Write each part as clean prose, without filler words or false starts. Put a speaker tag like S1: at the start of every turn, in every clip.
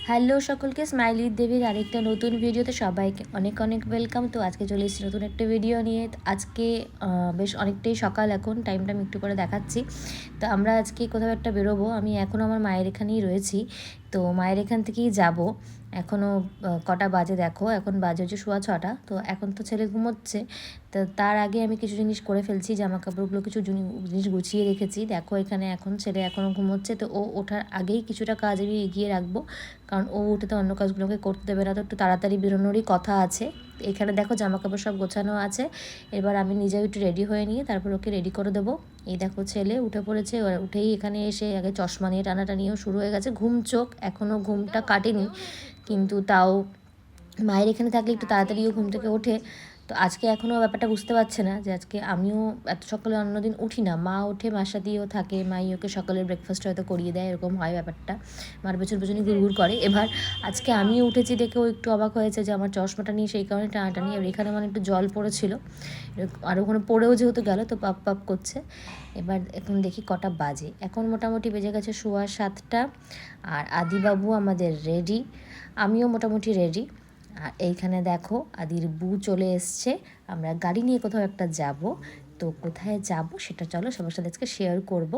S1: Hello সকলকে, smiley দেবীর আরেকটা নতুন ভিডিওতে সবাইকে অনেক অনেক ওয়েলকাম। তো আজকে চলে এসেছি নতুন একটা ভিডিও নিয়ে। আজকে বেশ অনেকটাই সকাল, এখন টাইমটা আমি একটু করে দেখাচ্ছি। তো আমরা আজকে কোথাও একটা বেরোবো। আমি এখনও আমার মায়ের এখানেই রয়েছি, তো মায়ের এখান থেকেই যাব। এখনও কটা বাজে দেখো, এখন বাজে হচ্ছে 6:15। তো এখন তো ছেলে ঘুমোচ্ছে, তো তার আগে আমি কিছু জিনিস করে ফেলছি। জামা কাপড়গুলো কিছু জিনিস গুছিয়ে রেখেছি। দেখো এখানে এখন ছেলে এখনও ঘুমোচ্ছে, তো ও ওঠার আগেই কিছুটা কাজ আমি এগিয়ে রাখবো, কারণ ও উঠে তো অন্য কাজগুলোকে করতে দেবে না। তো একটু তাড়াতাড়ি বেরোনোরই কথা আছে। এখানে দেখো জামা কাপড় সব গোছানো আছে। এবার আমি নিজেও একটু রেডি হয়ে নিয়ে তারপর ওকে রেডি করে দেবো। এই দেখো ছেলে উঠে পড়েছে। এবার উঠেই এখানে এসে আগে চশমা নিয়ে টানাটানিও শুরু হয়ে গেছে। ঘুম চোখ, এখনও ঘুমটা কাটেনি, কিন্তু তাও মায়ের এখানে থাকলে একটু তাড়াতাড়িও ঘুম থেকে ওঠে। তো আজকে এখনও ব্যাপারটা বুঝতে পারছে না যে আজকে আমিও এত সকালে অন্যদিন উঠি না। মা ওঠে, মার সাথেও থাকে, মাই ওকে সকালের ব্রেকফাস্ট হয়তো করিয়ে দেয়, এরকম হয় ব্যাপারটা। মার পেছন পেছনই ঘুরঘুর করে। এবার আজকে আমিও উঠেছি দেখে ও একটু অবাক হয়েছে যে আমার চশমাটা নিয়ে সেই কারণে টানাটানি। আর এখানে মানে একটু জল পড়েছিল, আর ওখানে পড়েও যেহেতু গেল তো পাপ পাপ করছে। এবার এখন দেখি কটা বাজে। এখন মোটামুটি বেজে গেছে 7:15। আর আদিবাবু আমাদের রেডি, আমিও মোটামুটি রেডি। আর এইখানে দেখো আদির বউ চলে এসছে। আমরা গাড়ি নিয়ে কোথাও একটা যাব, তো কোথায় যাব সেটা চলো সবার সাথে আজকে শেয়ার করব।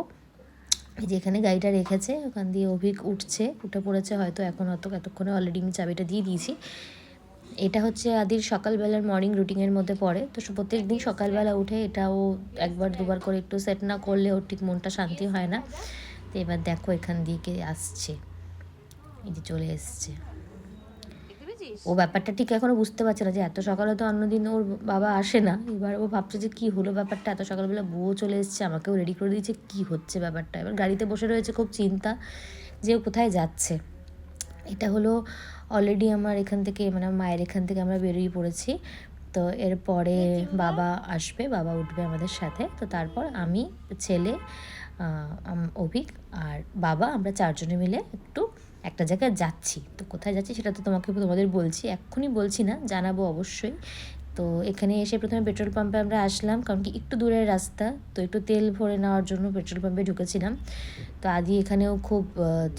S1: এই যে এখানে গাড়িটা রেখেছে, ওখান দিয়ে অভিক উঠে পড়েছে হয়তো, এখন হয়তো এতক্ষণে অলরেডি আমি চাবিটা দিয়ে দিয়েছি। এটা হচ্ছে আদির সকালবেলার মর্নিং রুটিনের মধ্যে পড়ে। তো প্রত্যেক দিন সকালবেলা উঠে এটাও একবার দুবার করে একটু সেট না করলে ওর ঠিক মনটা শান্তি হয় না। তো এবার দেখো এখান দিয়ে কে আসছে, এই যে চলে এসছে। ও ব্যাপারটা ঠিক এখনও বুঝতে পারছে না যে এত সকালে তো অন্যদিন ওর বাবা আসে না। এবার ও ভাবছে যে কী হলো ব্যাপারটা, এত সকালবেলা বউও চলে এসছে, আমাকেও রেডি করে দিয়েছে, কী হচ্ছে ব্যাপারটা। এবার গাড়িতে বসে রয়েছে, খুব চিন্তা যে ও কোথায় যাচ্ছে। এটা হলো অলরেডি আমার এখান থেকে, মানে মায়ের এখান থেকে আমরা বেরিয়ে পড়েছি। তো এরপরে বাবা আসবে, বাবা উঠবে আমাদের সাথে। তো তারপর আমি, ছেলে, অভিক আর বাবা, আমরা চারজনে মিলে একটু একটা জায়গায় যাচ্ছি। তো কোথায় যাচ্ছি সেটা তো তোমাদের বলছি, এক্ষুনি বলছি না, জানাবো অবশ্যই। তো এখানে এসে প্রথমে পেট্রোল পাম্পে আমরা আসলাম, কারণ কি একটু দূরের রাস্তা, তো একটু তেল ভরে নেওয়ার জন্য পেট্রোল পাম্পে ঢুকেছিলাম। তো আদি এখানেও খুব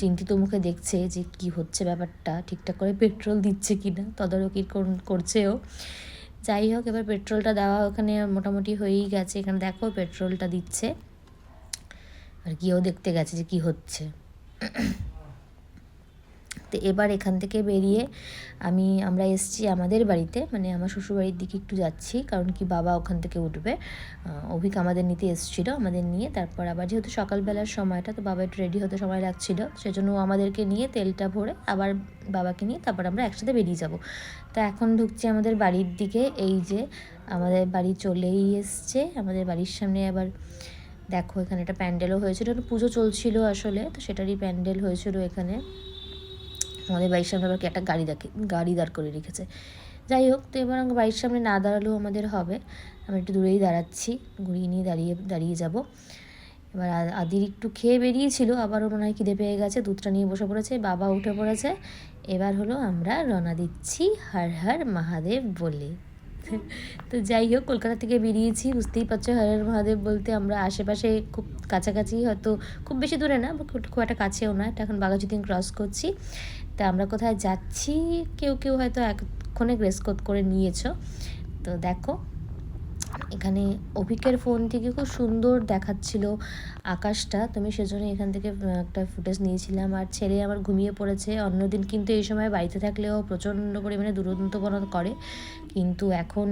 S1: চিন্তিত মুখে দেখছে যে কি হচ্ছে ব্যাপারটা, ঠিকঠাক করে পেট্রোল দিচ্ছে কি না, তদারকি করছেও। যাই হোক, এবার পেট্রোলটা দেওয়া ওখানে মোটামুটি হয়েই গেছে। এখানে দেখো পেট্রোলটা দিচ্ছে, আর গিয়েও দেখতে গেছে যে কি হচ্ছে। তো এবার এখান থেকে বেরিয়ে আমরা এসছি আমাদের বাড়িতে, মানে আমার শ্বশুরবাড়ির দিকে একটু যাচ্ছি, কারণ কি বাবা ওখান থেকে উঠবে। অভিক আমাদের নিতে এসেছিলো, আমাদের নিয়ে তারপর আবার যেহেতু সকালবেলার সময়টা, তো বাবা একটু রেডি হতে সময় লাগছিলো, সেজন্য আমাদেরকে নিয়ে তেলটা ভরে আবার বাবাকে নিয়ে তারপর আমরা একসাথে বেরিয়ে যাব। তো এখন ঢুকছি আমাদের বাড়ির দিকে। এই যে আমাদের বাড়ি চলেই এসছে, আমাদের বাড়ির সামনে আবার দেখো এখানে একটা প্যান্ডেলও হয়েছিল, একটা পুজো চলছিল আসলে, তো সেটারই প্যান্ডেল হয়েছিল এখানে। আমাদের বাড়ির সামনে আবার একটা গাড়ি দাঁড় করে রেখেছে। যাই হোক, তো এবার আমার বাড়ির সামনে না দাঁড়ালেও আমাদের হবে, আমি একটু দূরেই দাঁড়াচ্ছি, ঘুরিয়ে নিয়ে দাঁড়িয়ে যাব। এবার আদির একটু খেয়ে বেরিয়েছিল, আবারও মনে হয় খিদে পেয়ে গেছে, দুধটা নিয়ে বসে পড়েছে, বাবা উঠে পড়েছে। এবার হলো আমরা রওনা দিচ্ছি হর হর মহাদেব বলে। তো যাই হোক, কলকাতা থেকে বেরিয়েছি, বুঝতেই পারছো হর হর মহাদেব বলতে আমরা আশেপাশে খুব কাছাকাছি, হয়তো খুব বেশি দূরে না, খুব একটা কাছেও না, এটা এখন বাঘাযতীন ক্রস করছি। তা আমরা কোথায় যাচ্ছি কেউ কেউ হয়তো এক্ষণে গ্রেস কোড করে নিয়েছো। তো দেখো এখানে অভিকের ফোন থেকে খুব সুন্দর দেখাচ্ছিল আকাশটা, তুমি সেজন্য এখান থেকে একটা ফুটেজ নিয়েছিলাম। আর ছেলে আমার ঘুমিয়ে পড়েছে। অন্যদিন কিন্তু এই সময় বাড়িতে থাকলেও প্রচণ্ড পরিমাণে দুরন্তপনা করে, কিন্তু এখন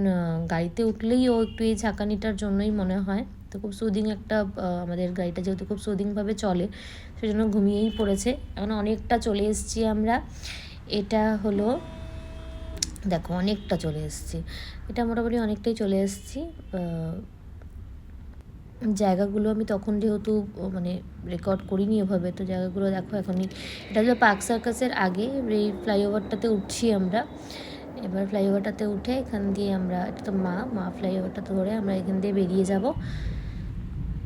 S1: গাড়িতে উঠলেই ও একটু এই ঝাঁকানিটার জন্যই মনে হয়। তো খুব সুদিং একটা, আমাদের গাড়িটা যেহেতু খুব সুদিংভাবে চলে, সেজন্য ঘুমিয়েই পড়েছে। এখন অনেকটা চলে এসেছি আমরা। এটা হলো দেখো অনেকটা চলে এসেছি, এটা মোটামুটি অনেকটাই চলে এসেছি। জায়গাগুলো আমি তখন যেহেতু মানে রেকর্ড করিনি ওভাবে, তো জায়গাগুলো দেখো এখনই। এটা হলো পার্ক সার্কাসের আগে, এই ফ্লাইওভারটাতে উঠছি আমরা। এবার ফ্লাইওভারটাতে উঠে এখান দিয়ে আমরা, এটা তো মা ফ্লাইওভারটা ধরে আমরা এখান দিয়ে বেরিয়ে যাব।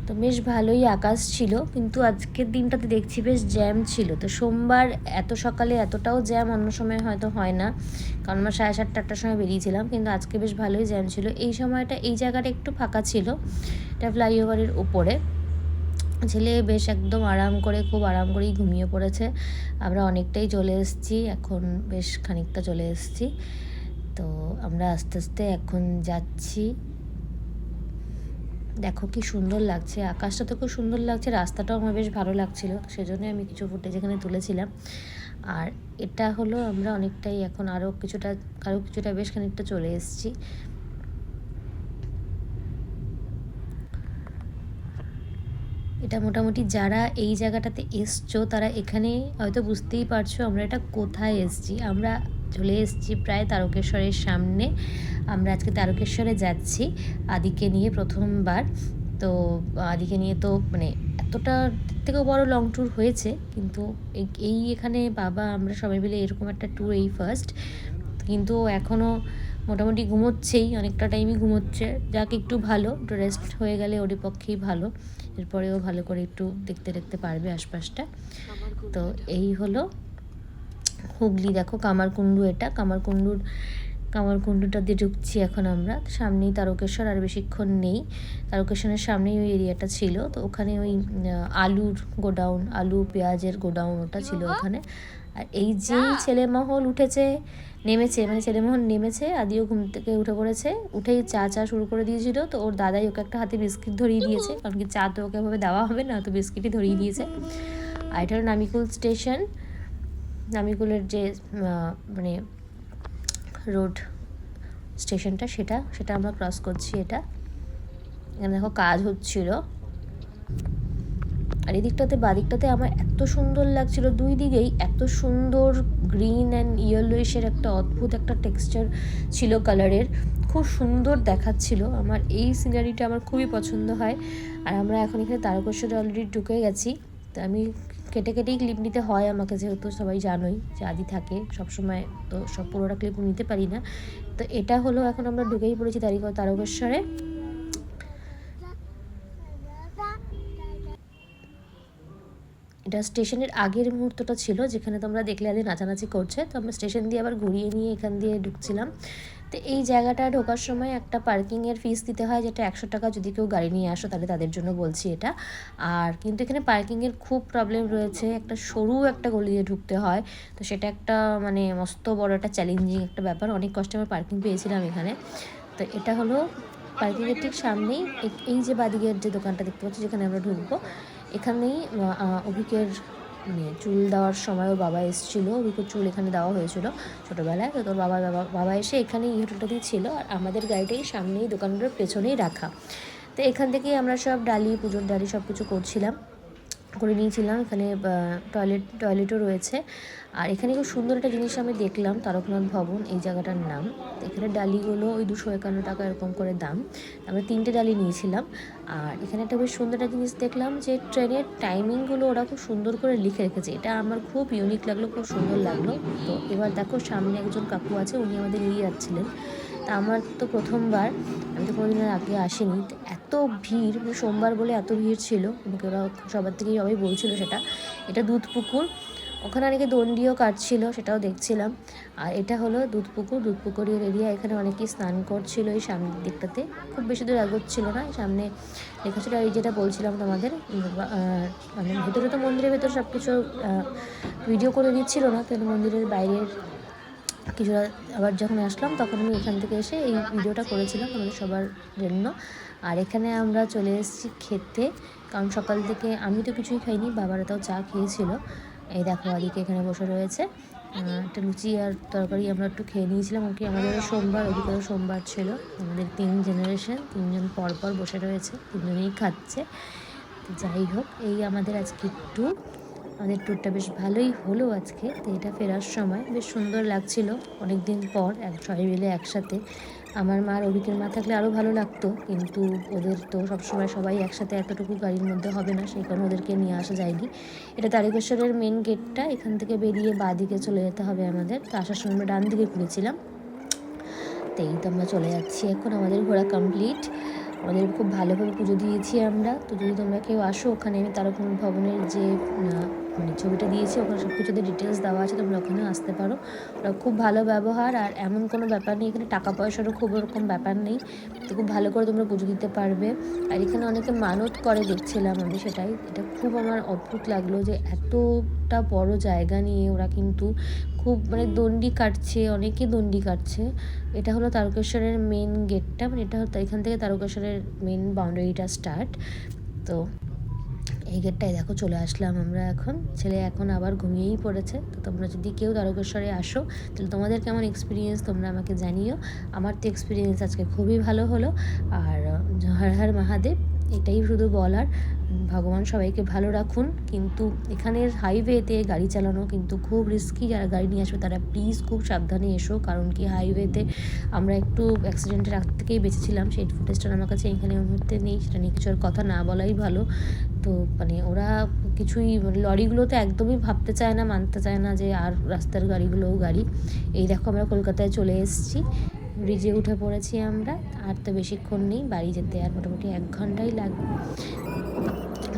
S1: তো বেশ ভালোই আকাশ ছিল, কিন্তু আজকের দিনটাতে দেখছি বেশ জ্যাম ছিল। তো সোমবার এত সকালে এতটাও জ্যাম অন্য সময় হয়তো হয় না, কারণ আমরা 7:30-8টার সময় বেরিয়েছিলাম, কিন্তু আজকে বেশ ভালোই জ্যাম ছিল। এই সময়টা এই জায়গাটা একটু ফাঁকা ছিল, এটা ফ্লাইওভারের উপরে। ছেলে বেশ একদম আরাম করে, খুব আরাম করেই ঘুমিয়ে পড়েছে। আমরা অনেকটাই চলে এসেছি, এখন বেশ খানিকটা চলে এসেছি। তো আমরা আস্তে আস্তে এখন যাচ্ছি। দেখো কি সুন্দর লাগছে, আকাশটা তো খুব সুন্দর লাগছে, রাস্তাটাও আমার বেশ ভালো লাগছিল, তো সেজন্য আমি কিছু ফুটেজ এখানে তুলেছিলাম। আর এটা হলো আমরা অনেকটাই এখন আরও কিছুটা বেশ খানিকটা চলে এসেছি। এটা মোটামুটি যারা এই জায়গাটাতে এসছো তারা এখানে হয়তো বুঝতেই পারছো আমরা এটা কোথায় এসছি। আমরা চলে এসছি প্রায় তারকেশ্বরের সামনে। আমরা আজকে তারকেশ্বরে যাচ্ছি আদিকে নিয়ে প্রথমবার। তো আদিকে নিয়ে তো মানে এতটা থেকেও বড় লং ট্যুর হয়েছে, কিন্তু এই এখানে বাবা আমরা সবাই মিলে এরকম একটা ট্যুর এই ফার্স্ট। কিন্তু এখনও মোটামুটি ঘুমোচ্ছেই, অনেকটা টাইমই ঘুমোচ্ছে, যাক একটু ভালো, একটু রেস্ট হয়ে গেলে ওরই পক্ষেই ভালো, এরপরেও ভালো করে একটু দেখতে দেখতে পারবে আশপাশটা। তো এই হলো হুগলি, দেখো কামারকুণ্ডু, এটা কামারকুণ্ডুটা দিয়ে ঢুকছি এখন আমরা। সামনেই তারকেশ্বর, আর বেশিক্ষণ নেই। তারকেশ্বরের সামনেই ওই এরিয়াটা ছিল, তো ওখানে ওই আলুর গোডাউন, আলু পেঁয়াজের গোডাউন ওটা ছিল ওখানে। আর এই যেই ছেলেমহল নেমেছে, মানে ছেলেমহল নেমেছে, আদিও ঘুম থেকে উঠে পড়েছে, উঠেই চা শুরু করে দিয়েছিল। তো ওর দাদাই ওকে একটা হাতে বিস্কিট ধরিয়ে দিয়েছে, কারণ কি চা তো ওকে এভাবে দেওয়া হবে না, তো বিস্কিটই ধরিয়ে দিয়েছে। আর এটা হলো নামিকুল স্টেশন, নামিকুলের যে মানে রোড স্টেশনটা, সেটা আমরা ক্রস করছি। এখানে দেখো কাজ হচ্ছিল। আর এই দিকটাতে বাদিকটাতে আমার এত সুন্দর লাগছিল, দুই দিকেই এত সুন্দর গ্রিন অ্যান্ড ইয়েলোইশের একটা অদ্ভুত একটা টেক্সচার ছিল কালারের, খুব সুন্দর দেখাচ্ছিল। আমার এই সিনারিটা আমার খুবই পছন্দ হয়। আর আমরা এখন এখানে তারকেশ্বরে অলরেডি ঢুকে গেছি। তো আমি কেটেই ক্লিপ নিতে হয় আমাকে, যেহেতু সবাই জানোই যে আদি থাকে সবসময়, তো সব পুরোটা ক্লিপ নিতে পারি না। তো এটা হলো এখন আমরা ঢুকেই পড়েছি তারকেশ্বরে। এটা স্টেশনের আগের মুহূর্তটা ছিল, যেখানে তোমরা দেখলে আদি নাচানাচি করছে। তো আমরা স্টেশন দিয়ে আবার ঘুরিয়ে নিয়ে এখান দিয়ে ঢুকছিলাম। তো এই জায়গাটা ঢোকার সময় একটা পার্কিংয়ের ফিস দিতে হয়, যেটা 100 টাকা। যদি কেউ গাড়ি নিয়ে আসো তাহলে তাদের জন্য বলছি এটা। আর কিন্তু এখানে পার্কিংয়ের খুব প্রবলেম রয়েছে, একটা সরু একটা গলি দিয়ে ঢুকতে হয়। তো সেটা একটা মানে মস্ত বড় একটা চ্যালেঞ্জিং একটা ব্যাপার, অনেক কষ্টে আমরা পার্কিং পেয়েছিলাম এখানে। তো এটা হলো পার্কিংয়ের ঠিক সামনেই এই যে বাদিকের যে দোকানটা দেখতে পাচ্ছি, যেখানে আমরা ঢুকবো, এখানেই অভিকের মানে চুল দেওয়ার সময় ওর বাবা এসেছিলো, অভিকের চুল এখানে দেওয়া হয়েছিল ছোটোবেলায়। তো তোর বাবা এসে এখানে এই হোটেলটাতেই ছিল, আর আমাদের গাড়িটাই সামনেই দোকানটার পেছনেই রাখা। তো এখান থেকেই আমরা সব পুজোর ডালি সব কিছু করে নিয়েছিলাম। এখানে টয়লেটও রয়েছে। আর এখানে খুব সুন্দর একটা জিনিস আমি দেখলাম, তারকনাথ ভবন এই জায়গাটার নাম। এখানে ডালিগুলো ওই 251 টাকা এরকম করে দাম। আমরা 3টে ডালি নিয়েছিলাম। আর এখানে একটা বেশ সুন্দর একটা জিনিস দেখলাম, যে ট্রেনের টাইমিংগুলো ওরা খুব সুন্দর করে লিখে রেখেছে, এটা আমার খুব ইউনিক লাগলো, খুব সুন্দর লাগলো। তো এবার দেখো সামনে একজন কাকু আছে, উনি আমাদের নিয়ে যাচ্ছিলেন। তা আমার তো প্রথমবার, আমি তো কোনোদিনের আগে আসিনি। তো এত ভিড়, মানে সোমবার বলে এত ভিড় ছিল, আমাকে ওরা সবার থেকেই সবাই বলছিল সেটা। এটা দুধপুকুর, ওখানে অনেকে দণ্ডিও কাটছিল, সেটাও দেখছিলাম। আর এটা হলো দুধপুকুরের এরিয়া। এখানে অনেকেই স্নান করছিল এই সামনের দিকটাতে, খুব বেশি দূর এগোচ্ছিল না, সামনে লেখা ছিল। এই যেটা বলছিলাম তোমাদের, মানে ভেতরে তো মন্দিরের ভেতর সব কিছু ভিডিও করে দিচ্ছিল না, তো মন্দিরের বাইরের কিছুটা আবার যখন আসলাম তখন আমি এখান থেকে এসে এই ভিডিওটা করেছিলাম আমাদের সবার জন্য। আর এখানে আমরা চলে এসেছি খেতে, কারণ সকাল থেকে আমি তো কিছুই খাইনি, বাবারা তাও চা খেয়েছিল। এই দেখো আদিকে এখানে বসে রয়েছে, একটা লুচি আর তরকারি আমরা একটু খেয়ে নিয়েছিলাম। ওকে আমাদেরও সোমবার, ওদিকেও সোমবার ছিল। আমাদের 3 জেনারেশন, 3জন পরপর বসে রয়েছে, 3জনেই খাচ্ছে। তো যাই হোক, এই আমাদের আজকে ট্যুর। আমাদের ট্যুরটা বেশ ভালোই হলো আজকে। তো এটা ফেরার সময় বেশ সুন্দর লাগছিল, অনেক দিন পর সবাই মিলে একসাথে। আমার মা আর অভিকের মা থাকলে আরও ভালো লাগতো, কিন্তু ওদের তো সবসময় সবাই একসাথে এতটুকু গাড়ির মধ্যে হবে না, সেই কারণে ওদেরকে নিয়ে আসা যায়নি। এটা তারকেশ্বরের মেন গেটটা, এখান থেকে বেরিয়ে বাঁ দিকে চলে যেতে হবে আমাদের। তো আসার সময় আমরা ডান দিকে ঘুরেছিলাম। তো এই তো আমরা চলে যাচ্ছি এখন, আমাদের ঘোরা কমপ্লিট। আমাদের খুব ভালোভাবে পুজো দিয়েছি আমরা। তো যদি তোমরা কেউ আসো, ওখানে আমি তারকনাথ ভবনের যে মানে ছবিটা দিয়েছি, ওখানে সব কিছুতে ডিটেলস দেওয়া আছে, তোমরা ওখানে আসতে পারো। ওরা খুব ভালো ব্যবহার, আর এমন কোনো ব্যাপার নেই এখানে টাকা পয়সারও খুব ওরকম ব্যাপার নেই, তো খুব ভালো করে তোমরা পুজো দিতে পারবে। আর এখানে অনেকে মানত করে দেখছিলাম আমি, সেটাই এটা খুব আমার অদ্ভুত লাগলো যে এতটা বড় জায়গা নিয়ে ওরা কিন্তু খুব মানে দণ্ডি কাটছে, অনেকে দণ্ডি কাটছে। এটা হলো তারকেশ্বরের মেন গেটটা, মানে এটা এখান থেকে তারকেশ্বরের মেন বাউন্ডারিটা স্টার্ট। তো এই গেটটায় দেখো চলে আসলাম আমরা এখন। ছেলে এখন আবার ঘুমিয়েই পড়েছে। তো তোমরা যদি কেউ তারকেশ্বরে আসো তাহলে তোমাদের কেমন এক্সপিরিয়েন্স তোমরা আমাকে জানিও। আমার তো এক্সপিরিয়েন্স আজকে খুবই ভালো হলো। আর হর হর মহাদেব, এটাই শুধু বলার। ভগবান সবাইকে ভালো রাখুন। কিন্তু এখানের হাইওয়েতে গাড়ি চালানো কিন্তু খুব রিস্কি, যারা গাড়ি নিয়ে আসবে তারা প্লিজ খুব সাবধানে এসো, কারণ কি হাইওয়েতে আমরা একটু অ্যাক্সিডেন্টের আগ থেকেই বেঁচেছিলাম। সেই ফুটেজটা আমার কাছে এখানে মুহূর্তে নেই, সেটা নিয়ে কিছু আর কথা না বলাই ভালো। তো মানে ওরা কিছুই, লরিগুলো তো একদমই ভাবতে চায় না, মানতে চায় না যে আর রাস্তার গাড়িগুলোও গাড়ি। এই দেখো আমরা কলকাতায় চলে এসেছি, ব্রিজে উঠে পড়েছি আমরা। আর তো বেশিক্ষণ নেই বাড়ি যেতে, আর মোটামুটি 1 ঘন্টাই লাগবে।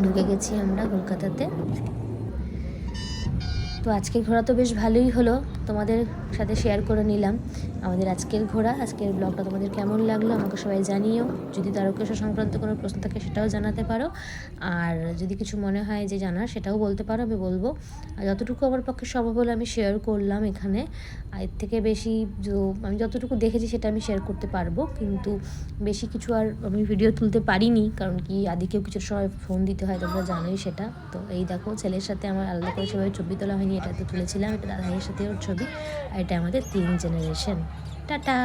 S1: ঢুকে গেছি আমরা কলকাতাতে। তো আজকের ঘোরা তো বেশ ভালোই হলো, তোমাদের সাথে শেয়ার করে নিলাম আমাদের আজকের ঘোরা। আজকের ব্লগটা তোমাদের কেমন লাগলো আমাকে সবাই জানিও। যদি তারকেশ্বর সংক্রান্ত কোনো প্রশ্ন থাকে সেটাও জানাতে পারো, আর যদি কিছু মনে হয় যে জানার সেটাও বলতে পারো, আমি বলবো। আর যতটুকু আমার পক্ষে সম্ভব হলে আমি শেয়ার করলাম এখানে। আর এর থেকে বেশি আমি যতটুকু দেখেছি সেটা আমি শেয়ার করতে পারবো, কিন্তু বেশি কিছু আর আমি ভিডিও তুলতে পারিনি, কারণ কি আদিকেও কিছু সময় ফোন দিতে হয়, তোমরা জানোই সেটা। তো এই দেখো ছেলের সাথে আমার আলাদা করে সেভাবে ছবি তোলা হয়নি, এটা তো তুলেছিলাম, এটা দাদাইয়ের সাথে ওর ছবি। আর এটা আমাদের 3 জেনারেশন। টাটা।